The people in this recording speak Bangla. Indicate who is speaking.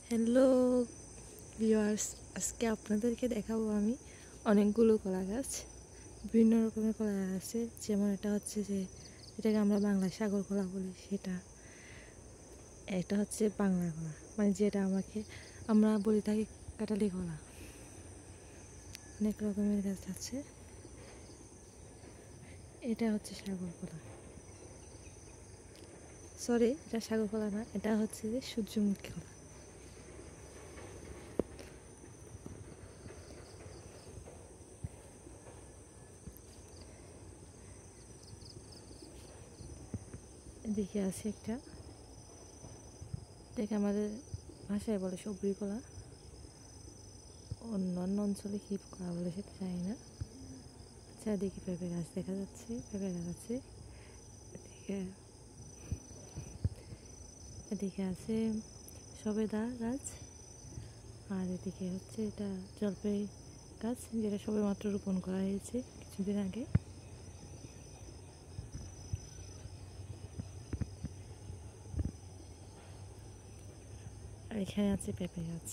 Speaker 1: হ্যালো ভিউয়ার্স, আজকে আপনাদেরকে দেখাবো আমি অনেকগুলো কলা গাছ। বিভিন্ন রকমের কলা গাছ আছে, যেমন এটা হচ্ছে যে এটাকে আমরা বাংলায় সাগর কলা বলি, সেটা এটা হচ্ছে বাংলা কলা, মানে যেটা আমরা বলি থাকি কাঁঠালি কলা। অনেক রকমের গাছ আছে। এটা হচ্ছে সাগর কলা, সরি এটা সাগর কলা না, এটা হচ্ছে যে সূর্যমুখী কলা। এদিকে আছে একটা, এটাকে আমাদের ভাষায় বলে সবরি কলা, অন্যান্য অঞ্চলে কী কলা বলে সেটা জানি না। আচ্ছা, এদিকে পেঁপে গাছ দেখা যাচ্ছে, পেঁপে গাছ আছে। এদিকে এদিকে আছে সবেদা গাছ, আর এদিকে হচ্ছে এটা জলপাই গাছ, যেটা সবে মাত্র রোপণ করা হয়েছে কিছুদিন আগে। আর এখানে আছে পেঁপে গাছ।